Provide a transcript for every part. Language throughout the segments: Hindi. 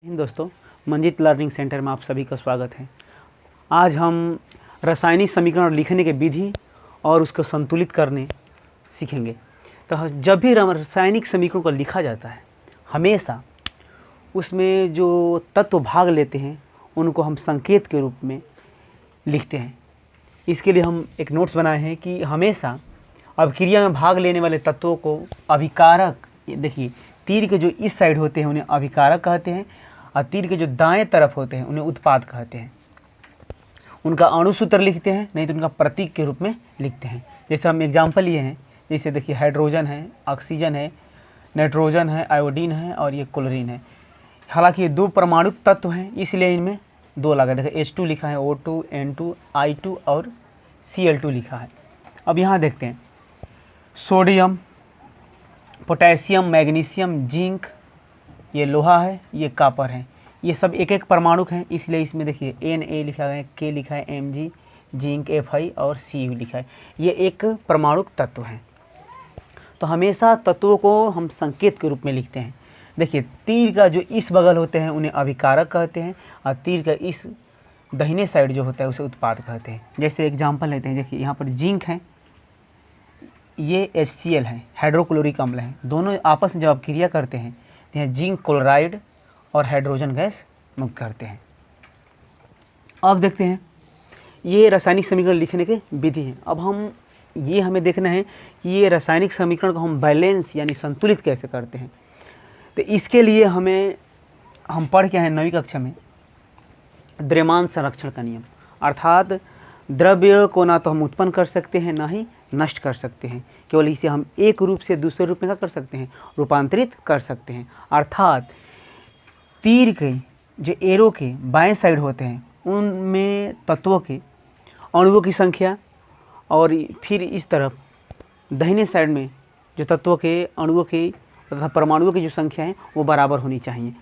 दोस्तों, मंजित लर्निंग सेंटर में आप सभी का स्वागत है। आज हम रासायनिक समीकरण लिखने के विधि और उसको संतुलित करने सीखेंगे। तो जब भी रासायनिक समीकरण को लिखा जाता है, हमेशा उसमें जो तत्व भाग लेते हैं उनको हम संकेत के रूप में लिखते हैं। इसके लिए हम एक नोट्स बनाए हैं कि हमेशा अभिक्रिया में भाग लेने वाले तत्वों को अभिकारक, देखिए तीर के जो इस साइड होते हैं उन्हें अभिकारक कहते हैं और तीर के जो दाएं तरफ होते हैं उन्हें उत्पाद कहते हैं। उनका अणुसूत्र लिखते हैं, नहीं तो उनका प्रतीक के रूप में लिखते हैं। जैसे हम एग्जाम्पल लिए हैं, जैसे देखिए हाइड्रोजन है, ऑक्सीजन है, नाइट्रोजन है, आयोडीन है और ये क्लोरीन है। हालांकि ये दो परमाणु तत्व हैं, इसलिए इनमें दो लगा। देखिए H2 लिखा है, O2, N2, I2 और Cl2 लिखा है। अब यहाँ देखते हैं सोडियम, पोटेशियम, मैग्नीशियम, जिंक, ये लोहा है, ये कॉपर है। ये सब एक एक परमाणु हैं, इसलिए इसमें देखिए Na लिखा है, K लिखा है, Mg, जिंक Fi और Cu लिखा है। ये एक परमाणु तत्व हैं। तो हमेशा तत्वों को हम संकेत के रूप में लिखते हैं। देखिए तीर का जो इस बगल होते हैं उन्हें अभिकारक कहते हैं और तीर का इस दाहिने साइड जो होता है उसे उत्पाद कहते हैं। जैसे एग्जाम्पल लेते हैं, देखिए यहाँ पर जिंक है, ये HCl है, हाइड्रोक्लोरिक अम्ल है। दोनों आपस में जब क्रिया करते हैं तो यहाँ जिंक क्लोराइड और हाइड्रोजन गैस मुक्त करते हैं। अब देखते हैं ये रासायनिक समीकरण लिखने के विधि हैं। अब हमें देखना है कि ये रासायनिक समीकरण को हम बैलेंस यानी संतुलित कैसे करते हैं। तो इसके लिए हम पढ़ के हैं 9वीं कक्षा में द्रव्यमान संरक्षण का नियम, अर्थात द्रव्य को ना तो हम उत्पन्न कर सकते हैं ना ही नष्ट कर सकते हैं, केवल इसे हम एक रूप से दूसरे रूप में क्या कर सकते हैं, रूपांतरित कर सकते हैं। अर्थात तीर के जो एरो के बाएं साइड होते हैं उनमें तत्वों के अणुओं की संख्या और फिर इस तरफ दाहिने साइड में जो तत्वों के अणुओं की तथा परमाणुओं की जो संख्या है वो बराबर होनी चाहिए।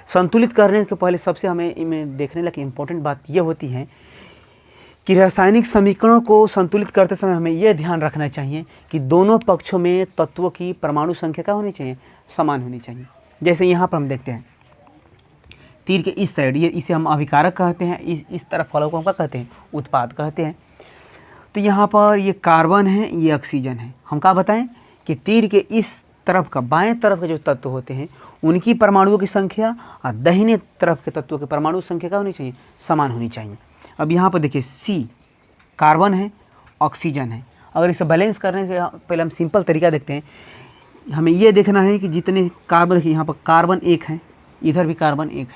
संतुलित करने के पहले सबसे हमें इनमें देखने लगे इम्पोर्टेंट बात यह होती है कि रासायनिक समीकरण को संतुलित करते समय हमें यह ध्यान रखना चाहिए कि दोनों पक्षों में तत्वों की परमाणु संख्या क्या होनी चाहिए, समान होनी चाहिए। जैसे यहाँ पर हम देखते हैं तीर के इस साइड, ये इसे हम अभिकारक कहते हैं, इस तरफ वालों को हम क्या कहते हैं, उत्पाद कहते हैं। तो यहाँ पर ये कार्बन है, ये ऑक्सीजन है। हम क्या बताएं कि तीर के इस तरफ का बाएं तरफ के जो तत्व होते हैं उनकी परमाणुओं की संख्या और दाहिने तरफ के तत्वों की परमाणु संख्या क्या होनी चाहिए, समान होनी चाहिए। अब यहाँ पर देखिए C कार्बन है, ऑक्सीजन है। अगर इसे बैलेंस करने के पहले हम सिंपल तरीका देखते हैं। हमें ये देखना है कि जितने कार्बन, देखिए यहाँ पर कार्बन एक है, इधर भी कार्बन एक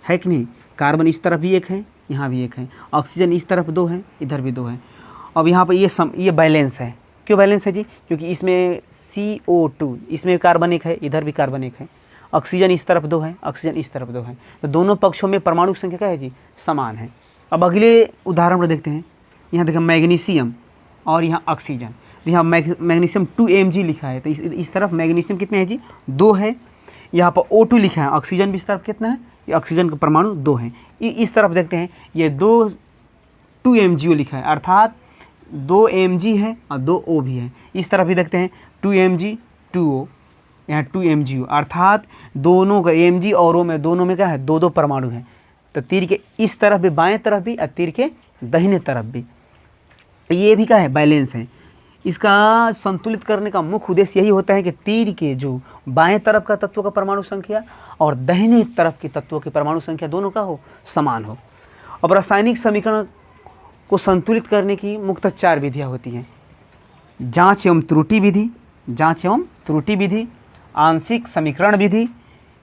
है कि नहीं। कार्बन इस तरफ भी एक है, यहाँ भी एक है। ऑक्सीजन इस तरफ दो है, इधर भी दो है। अब यहाँ पर ये बैलेंस है। क्यों बैलेंस है जी? क्योंकि इसमें CO2, इसमें कार्बन एक है, इधर भी कार्बन एक है। ऑक्सीजन इस तरफ दो है, ऑक्सीजन इस तरफ दो है, तो दोनों पक्षों में परमाणु संख्या क्या है जी, समान है। अब अगले उदाहरण को देखते हैं। यहाँ देखिए मैग्नीशियम और यहाँ ऑक्सीजन। तो यहाँ मैग्नीशियम 2Mg लिखा है, तो इस तरफ मैग्नीशियम कितने हैं जी, 2 है। यहाँ पर O2 लिखा है, ऑक्सीजन भी इस तरफ कितना है, ये ऑक्सीजन का परमाणु 2 है। इस तरफ देखते हैं ये 2MgO लिखा है, अर्थात 2 Mg है और 2 O भी है। इस तरफ भी देखते हैं 2Mg 2O, यहाँ 2MgO, अर्थात दोनों का Mg और O में दोनों में क्या है, 2 परमाणु है। तो तीर के इस तरफ भी, बाएं तरफ भी और तीर के दाहिने तरफ भी, ये भी क्या है, बैलेंस है। इसका संतुलित करने का मुख्य उद्देश्य यही होता है कि तीर के जो बाएं तरफ का तत्वों का परमाणु संख्या और दाहिने तरफ के तत्वों की परमाणु संख्या दोनों का हो, समान हो। अब रासायनिक समीकरण को संतुलित करने की मुख्यतः 4 विधियाँ होती हैं। जांच एवं त्रुटि विधि, आंशिक समीकरण विधि,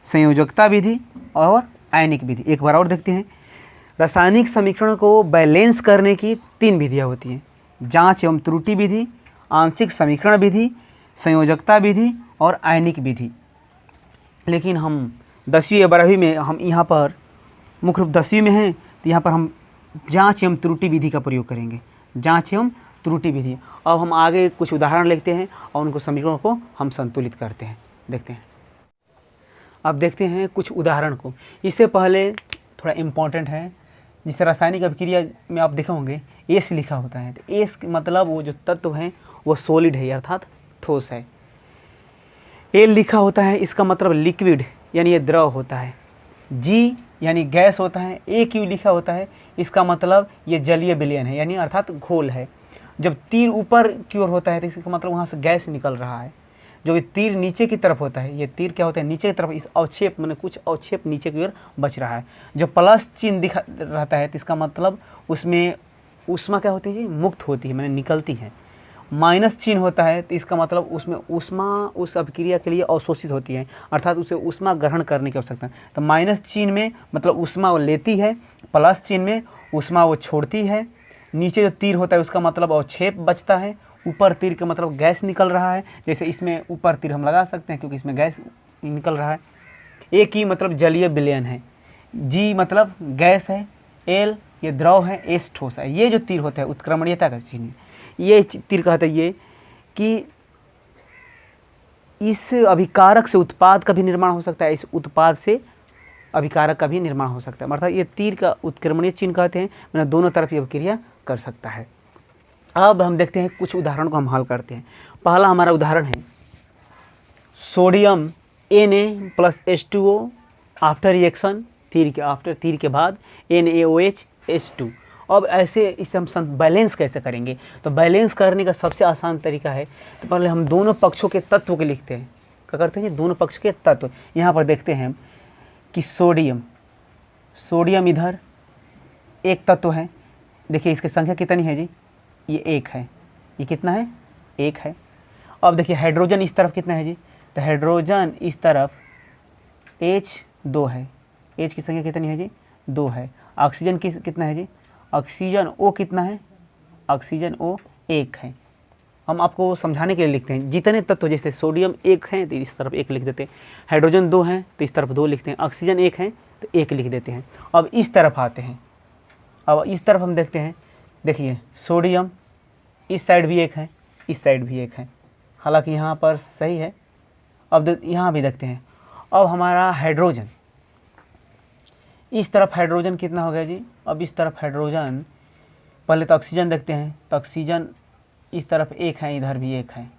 संयोजकता विधि और आयनिक विधि। एक बार और देखते हैं। रासायनिक समीकरण को बैलेंस करने की 3 विधियाँ होती हैं। जांच एवं त्रुटि विधि, आंशिक समीकरण विधि, संयोजकता विधि और आयनिक विधि। लेकिन हम 10वीं या 12वीं में, हम यहाँ पर मुख्य रूप 10वीं में हैं, तो यहाँ पर हम जांच एवं त्रुटि विधि का प्रयोग करेंगे, जांच एवं त्रुटि विधि। अब हम आगे कुछ उदाहरण लिखते हैं और उनको समीकरणों को हम संतुलित करते हैं, देखते हैं। अब देखते हैं कुछ उदाहरण को। इससे पहले थोड़ा इम्पॉर्टेंट है, जिस रासायनिक अभिक्रिया में आप देखे होंगे एस लिखा होता है, तो एस मतलब वो जो तत्व हैं वो सॉलिड है, अर्थात ठोस है। एल लिखा होता है, इसका मतलब लिक्विड यानी ये द्रव होता है। जी यानी गैस होता है, AQ लिखा होता है, इसका मतलब ये जलीय विलयन है, यानी अर्थात घोल है। जब तीर ऊपर की ओर होता है तो इसका मतलब वहाँ से गैस निकल रहा है। जो ये तीर नीचे की तरफ होता है, ये तीर क्या होता है, नीचे की तरफ, इस अवक्षेप मैंने कुछ अवक्षेप नीचे की ओर बच रहा है। जब प्लस चिन्ह दिखा रहता है तो इसका मतलब उसमें ऊष्मा क्या होती है जी, मुक्त होती है, मैंने निकलती है। माइनस चिन्ह होता है तो इसका मतलब उसमें ऊष्मा उस अभिक्रिया के लिए अवशोषित होती है, अर्थात उसे ऊष्मा ग्रहण करने की आवश्यकता है। तो माइनस चिन्ह में मतलब ऊष्मा वो लेती है, प्लस चिन्ह में ऊष्मा वो छोड़ती है। नीचे जो तीर होता है उसका मतलब अवक्षेप बचता है, ऊपर तीर का मतलब गैस निकल रहा है। जैसे इसमें ऊपर तीर हम लगा सकते हैं क्योंकि इसमें गैस निकल रहा है। ए की मतलब जलीय विलयन है, जी मतलब गैस है, एल ये द्रव है, एस ठोस है। ये जो तीर होता है उत्क्रमणीयता का चिन्ह, ये तीर कहता है ये कि इस अभिकारक से उत्पाद का भी निर्माण हो सकता है, इस उत्पाद से अभिकारक का भी निर्माण हो सकता है, अर्थात ये तीर का उत्क्रमणीय चिन्ह कहते हैं, मैंने दोनों तरफ ये अभिक्रिया कर सकता है। अब हम देखते हैं कुछ उदाहरण को हम हल करते हैं। पहला हमारा उदाहरण है सोडियम Na+H2O आफ्टर रिएक्शन, तीर के बाद NaOH H2। अब ऐसे इसे हम बैलेंस कैसे करेंगे, तो बैलेंस करने का सबसे आसान तरीका है, तो पहले हम दोनों पक्षों के तत्व के लिखते हैं। क्या करते हैं, दोनों पक्षों के तत्व। यहाँ पर देखते हैं कि सोडियम इधर एक तत्व है, देखिए इसकी संख्या कितनी है जी, ये 1 है, ये कितना है, 1 है। अब देखिए हाइड्रोजन इस तरफ कितना है जी, तो हाइड्रोजन इस तरफ H2 है, H की संख्या कितनी है जी, 2 है। ऑक्सीजन कितना है जी, ऑक्सीजन O कितना है, ऑक्सीजन O 1 है। हम आपको समझाने के लिए लिखते हैं, जितने तत्व जैसे सोडियम 1 है तो इस तरफ 1 लिख देते हैं, हाइड्रोजन 2 है तो इस तरफ 2 लिखते हैं, ऑक्सीजन 1 है तो 1 लिख देते हैं। अब इस तरफ आते हैं, अब इस तरफ हम देखते हैं, देखिए सोडियम इस साइड भी 1 है, इस साइड भी 1 है, हालांकि यहाँ पर सही है। अब यहाँ भी देखते हैं, अब हमारा हाइड्रोजन इस तरफ हाइड्रोजन कितना हो गया जी, अब इस तरफ हाइड्रोजन, पहले तो ऑक्सीजन देखते हैं, तो ऑक्सीजन इस तरफ 1 है, इधर भी 1 है।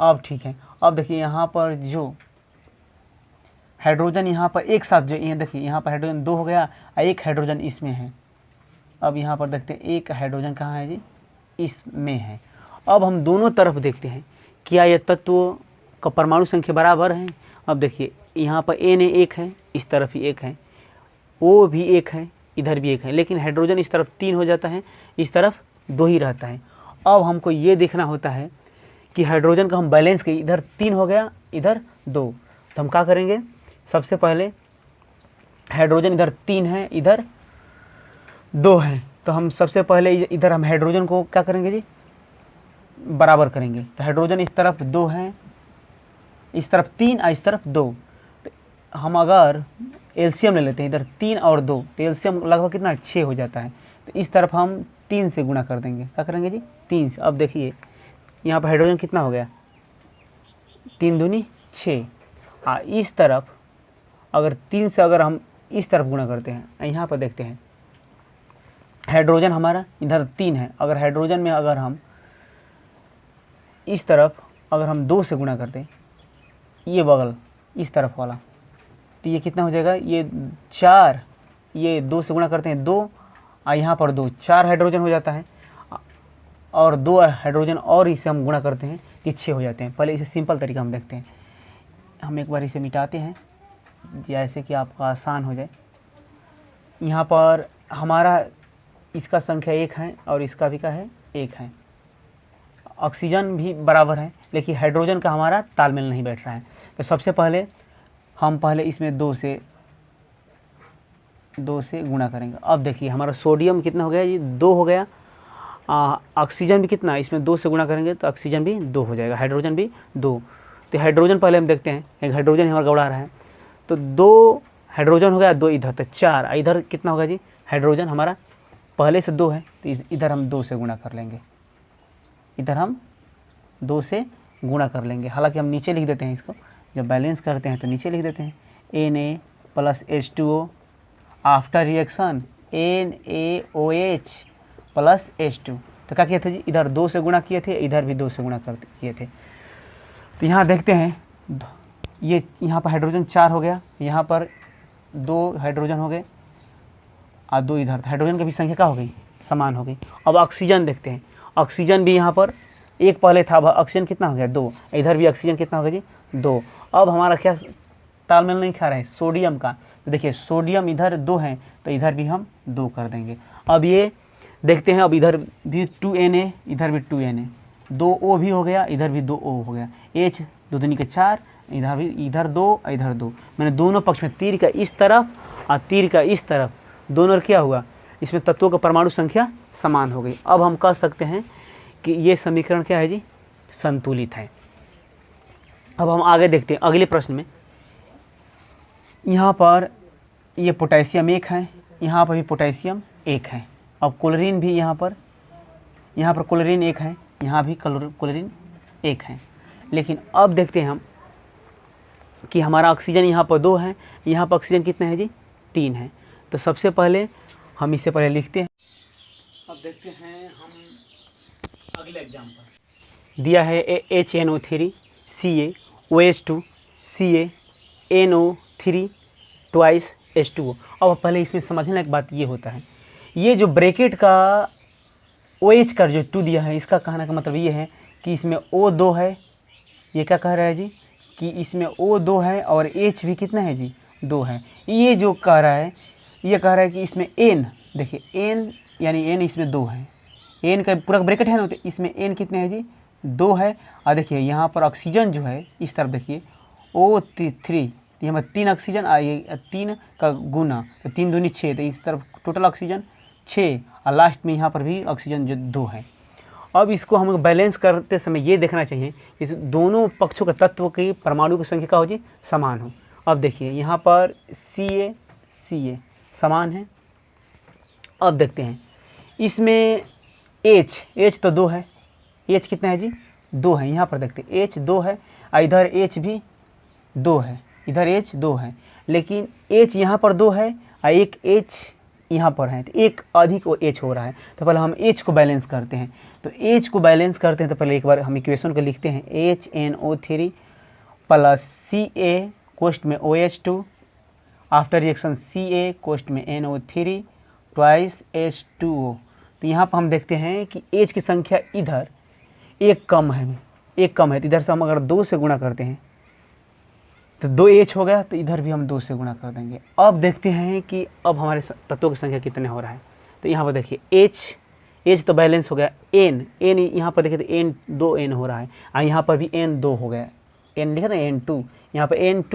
अब ठीक है, अब देखिए यहाँ पर जो हाइड्रोजन यहाँ पर एक साथ जो ये देखिए यहाँ पर हाइड्रोजन 2 हो गया, 1 हाइड्रोजन इसमें है। अब यहाँ पर देखते हैं 1 हाइड्रोजन कहाँ है जी, इसमें है। अब हम दोनों तरफ देखते हैं क्या ये तत्व का परमाणु संख्या बराबर है। अब देखिए यहाँ पर Na 1 है, इस तरफ ही 1 है, O भी 1 है, इधर भी 1 है, लेकिन हाइड्रोजन इस तरफ 3 हो जाता है, इस तरफ 2 ही रहता है। अब हमको ये देखना होता है कि हाइड्रोजन का हम बैलेंस करें, इधर 3 हो गया, इधर 2, तो हम क्या करेंगे, सबसे पहले हाइड्रोजन इधर 3 है, इधर 2 है, तो हम सबसे पहले इधर हम हाइड्रोजन को क्या करेंगे जी, बराबर करेंगे। तो हाइड्रोजन इस तरफ 2 है, इस तरफ 3 और इस तरफ 2, तो हम अगर एलसीएम ले लेते हैं, इधर 3 और 2, तो एलसीएम लगभग कितना 6 हो जाता है। तो इस तरफ हम 3 से गुणा कर देंगे, क्या करेंगे जी, 3 से। अब देखिए यहाँ पर हाइड्रोजन कितना हो गया, 3 दूनी 6। हाँ, इस तरफ अगर 3 से अगर हम इस तरफ गुणा करते हैं, यहाँ पर देखते हैं हाइड्रोजन हमारा इधर 3 है, अगर हाइड्रोजन में अगर हम इस तरफ अगर हम 2 से गुणा करते हैं, ये बगल इस तरफ वाला, तो ये कितना हो जाएगा, ये 4, ये 2 से गुणा करते हैं 2, और यहाँ पर 2, 4 हाइड्रोजन हो जाता है, और 2 हाइड्रोजन और इसे हम गुणा करते हैं, ये 6 हो जाते हैं। पहले इसे सिंपल तरीका हम देखते हैं, हम एक बार इसे मिटाते हैं जैसे कि आपका आसान हो जाए। यहाँ पर हमारा इसका संख्या 1 है और इसका भी का है 1 है, ऑक्सीजन भी बराबर है, लेकिन हाइड्रोजन का हमारा तालमेल नहीं बैठ रहा है। तो सबसे पहले हम इसमें 2 से गुणा करेंगे। अब देखिए हमारा सोडियम कितना हो गया जी, 2 हो गया, ऑक्सीजन भी कितना, इसमें 2 से गुणा करेंगे तो ऑक्सीजन भी 2 हो जाएगा, हाइड्रोजन भी 2। तो हाइड्रोजन पहले हम देखते हैं, एक हाइड्रोजन हमारा गौड़ा रहा है, तो 2 हाइड्रोजन हो गया, 2 इधर, तो 4, इधर कितना होगा जी, हाइड्रोजन हमारा पहले से 2 है, तो इधर हम 2 से गुणा कर लेंगे, इधर हम 2 से गुणा कर लेंगे। हालांकि हम नीचे लिख देते हैं इसको, जब बैलेंस करते हैं तो नीचे लिख देते हैं Na+H2O after reaction NaOH + H2। तो क्या किए थे जी, इधर 2 से गुणा किए थे, इधर भी 2 से गुणा किए थे। तो यहाँ देखते हैं, ये यहाँ पर हाइड्रोजन 4 हो गया, यहाँ पर 2 हाइड्रोजन हो गए और 2 इधर, हाइड्रोजन की भी संख्या क्या हो गई, समान हो गई। अब ऑक्सीजन देखते हैं, ऑक्सीजन भी यहाँ पर एक पहले था, अब ऑक्सीजन कितना हो गया 2, इधर भी ऑक्सीजन कितना हो गया जी 2। अब हमारा क्या तालमेल नहीं खा रहा है सोडियम का, तो देखिए सोडियम इधर 2 है तो इधर भी हम 2 कर देंगे। अब ये देखते हैं, अब इधर भी 2Na, इधर भी 2Na, 2O भी हो गया, इधर भी 2O हो गया, H 2 दूनी के 4, इधर भी इधर 2 इधर 2, मैंने दोनों पक्ष में तीर का इस तरफ और तीर का इस तरफ दोनों क्या हुआ, इसमें तत्वों का परमाणु संख्या समान हो गई। अब हम कह सकते हैं कि ये समीकरण क्या है जी, संतुलित है। अब हम आगे देखते हैं अगले प्रश्न में, यहाँ पर ये पोटेशियम 1 है, यहाँ पर भी पोटेशियम 1 है। अब क्लोरीन भी यहाँ पर क्लोरीन 1 है, यहाँ भी क्लोरीन 1 है। लेकिन अब देखते हैं हम कि हमारा ऑक्सीजन यहाँ पर 2 है, यहाँ पर ऑक्सीजन कितना है जी 3 है। तो सबसे पहले हम इससे पहले लिखते हैं। अब देखते हैं हम अगले एग्जाम्पल, दिया है HNO3 Ca OH2 Ca NO3 twice H2O। अब पहले इसमें समझने एक बात ये होता है, ये जो ब्रैकेट का OH का जो 2 दिया है, इसका कहने का मतलब ये है कि इसमें O2 है, ये क्या कह रहा है जी कि इसमें O2 है और H भी कितना है जी 2 है। ये जो कह रहा है, ये कह रहा है कि इसमें N, देखिए N यानी N इसमें 2 है, N का पूरा ब्रैकेट है ना, तो इसमें N कितने है जी 2 है। और देखिए यहाँ पर ऑक्सीजन जो है इस तरफ देखिए O3, यहाँ पर 3 ऑक्सीजन और ये 3 का गुना, तो 3 दूनी 6, तो इस तरफ टोटल ऑक्सीजन 6 और लास्ट में यहाँ पर भी ऑक्सीजन जो 2 है। अब इसको हम बैलेंस करते समय ये देखना चाहिए कि दोनों पक्षों के तत्व की परमाणु की संख्या का हो जी समान हो। अब देखिए यहाँ पर Ca समान है। अब देखते हैं इसमें H तो 2 है, H कितना है जी 2 है, यहाँ पर देखते हैं H 2 है और इधर H भी 2 है, इधर H 2 है, लेकिन H यहाँ पर 2 है और एक H यहाँ पर है, तो एक अधिक वो H हो रहा है। तो पहले हम H को बैलेंस करते हैं, तो H को बैलेंस करते हैं तो पहले एक बार हम इक्वेशन को लिखते हैं, HNO3 प्लस Ca कोष्ट में OH2 आफ्टर रिएक्शन Ca कोष्ट में NO3 ट्वाइस H2O। तो यहाँ पर हम देखते हैं कि H की संख्या इधर एक कम है, तो इधर से हम अगर 2 से गुणा करते हैं तो 2H हो गया, तो इधर भी हम 2 से गुणा कर देंगे। अब देखते हैं कि अब हमारे तत्वों की संख्या कितने हो रहा है। तो यहाँ पर देखिए H तो बैलेंस हो गया, N यहाँ पर देखिए तो N 2N हो रहा है और यहाँ पर भी N 2 हो गया, N लिखा था N2, यहाँ पर N2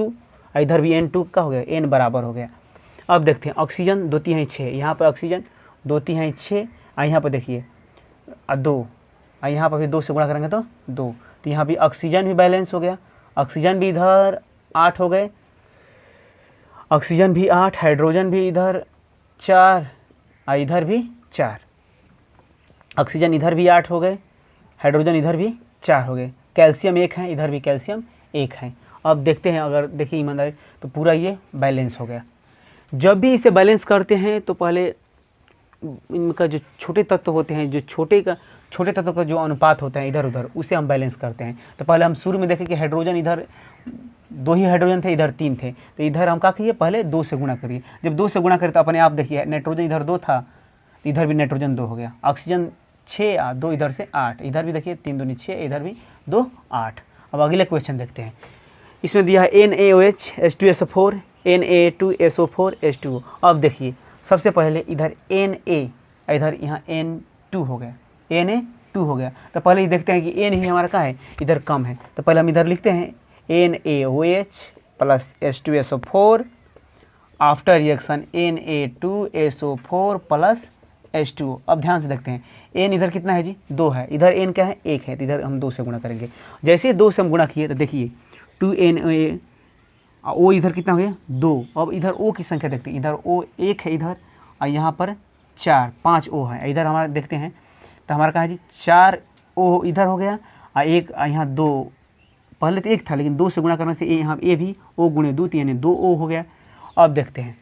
और इधर भी N2 का हो गया, N बराबर हो गया। अब देखते हैं ऑक्सीजन 2 3 6, यहाँ पर ऑक्सीजन 2 3 6 और यहाँ पर देखिए 2 और यहाँ पर भी 2 से गुणा करेंगे तो 2, तो यहाँ भी ऑक्सीजन भी बैलेंस हो गया, ऑक्सीजन भी इधर 8 हो गए, ऑक्सीजन भी 8, हाइड्रोजन भी इधर 4 और इधर भी 4, ऑक्सीजन इधर भी 8 हो गए, हाइड्रोजन इधर भी 4 हो गए, कैल्शियम 1 है, इधर भी कैल्शियम 1 है। अब देखते हैं, अगर देखिए ईमानदारी तो पूरा ये बैलेंस हो गया। जब भी इसे बैलेंस करते हैं तो पहले इनका जो छोटे तत्व होते हैं, जो छोटे तत्व का जो अनुपात होता है इधर उधर, उसे हम बैलेंस करते हैं। तो पहले हम शुरू में देखें कि हाइड्रोजन इधर 2 ही हाइड्रोजन थे, इधर 3 थे, तो इधर हम क्या करिए पहले 2 से गुणा करिए। जब 2 से गुणा करें तो अपने आप देखिए नाइट्रोजन इधर 2 था, इधर भी नाइट्रोजन 2 हो गया, ऑक्सीजन 6 और 2 इधर से 8, इधर भी देखिए 3 दूनी 6, इधर भी 2 8। अब अगले क्वेश्चन देखते हैं, इसमें दिया है NaOH H2SO4 Na2SO4 H2O। अब देखिए सबसे पहले इधर Na, इधर यहाँ N2 हो गया, Na2 हो गया, तो पहले ही देखते हैं कि N ही हमारा क्या है इधर कम है, तो पहले हम इधर लिखते हैं NaOH plus H2SO4 after reaction Na2SO4 plus H2O। अब ध्यान से देखते हैं N इधर कितना है जी 2 है, इधर N क्या है 1 है, तो इधर हम 2 से गुणा करेंगे। जैसे ही 2 से हम गुणा किए तो देखिए 2Na, O इधर कितना हो गया 2। अब इधर O की संख्या देखते हैं, इधर O 1 है इधर और यहाँ पर 4 5 O है, इधर हमारा देखते हैं तो हमारा कहा है जी 4 O इधर हो गया और एक यहाँ 2, पहले तो 1 था लेकिन 2 से गुणा करने से यहाँ A भी O गुणे 2 यानी 2 O हो गया। अब देखते हैं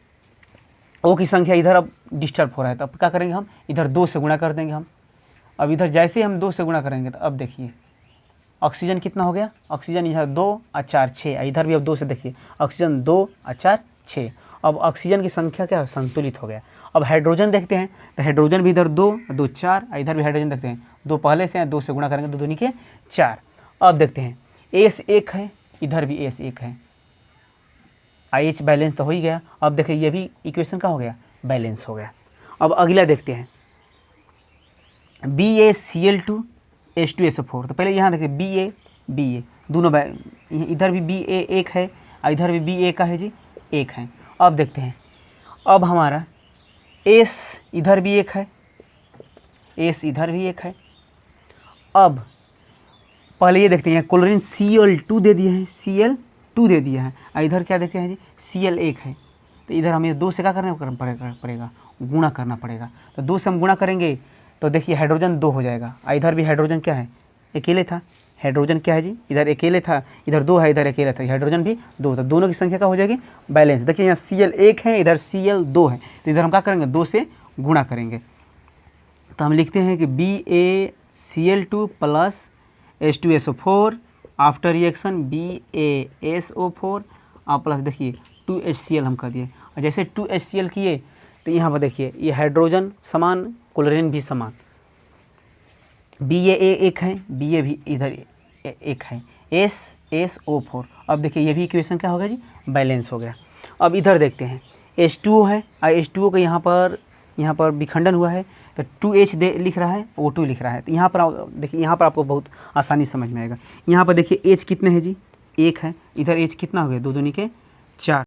O की संख्या इधर अब डिस्टर्ब हो रहा है, तो अब क्या करेंगे हम इधर 2 से गुणा कर देंगे हम। अब इधर जैसे ही हम 2 से गुणा करेंगे तो अब देखिए ऑक्सीजन कितना हो गया, ऑक्सीजन इधर 2 और 4 6, इधर भी अब 2 से देखिए ऑक्सीजन 2 और 4 6। अब ऑक्सीजन की संख्या क्या है, संतुलित हो गया। अब हाइड्रोजन देखते हैं, तो हाइड्रोजन भी इधर 2 2 4, इधर भी हाइड्रोजन देखते हैं 2 पहले से हैं, 2 से गुणा करेंगे 2 दूनी के 4। अब देखते हैं एस 1 है, इधर भी एस 1 है, आईएच बैलेंस तो हो ही गया। अब देखिए ये भी इक्वेशन का हो गया, बैलेंस हो गया। अब अगला देखते हैं BaCl2H2SO4। तो पहले यहाँ देखिए BA दोनों इधर भी BA 1 है और इधर भी BA का है जी 1 है। अब देखते हैं, अब हमारा S इधर भी 1 है, S इधर भी 1 है। अब पहले ये देखते हैं क्लोरीन Cl2 दे दिए हैं, Cl2 दे दिया है और इधर क्या देखते हैं जी Cl1 है। तो इधर हमें 2 से क्या करना पड़ेगा, गुणा करना पड़ेगा। तो 2 से हम गुणा करेंगे तो देखिए हाइड्रोजन 2 हो जाएगा और इधर भी हाइड्रोजन क्या है, अकेले था। हाइड्रोजन क्या है जी, इधर अकेले था, इधर 2 है, इधर अकेला था, हाइड्रोजन भी 2 था। दोनों की संख्या क्या हो जाएगी, बैलेंस। देखिए यहाँ Cl1 है, इधर Cl2 है, तो इधर हम क्या करेंगे 2 से गुणा करेंगे। तो हम लिखते हैं कि BaCl2 plus H2SO4 after reaction BaSO4 और प्लस देखिए 2HCl हम कर दिए। और जैसे 2HCl किए तो यहाँ पर देखिए ये हाइड्रोजन समान, क्लोरीन भी समान, BA 1 है, BA भी इधर 1 है, SO4। अब देखिए ये भी इक्वेशन क्या हो गया जी, बैलेंस हो गया। अब इधर देखते हैं H2O है और H2O का यहाँ पर विखंडन हुआ है तो 2H लिख रहा है, O2 लिख रहा है। तो यहाँ पर देखिए, यहाँ पर आपको बहुत आसानी समझ में आएगा। यहाँ पर देखिए H कितने हैं जी, 1 है, इधर H कितना हो गया 2 दूनी के 4।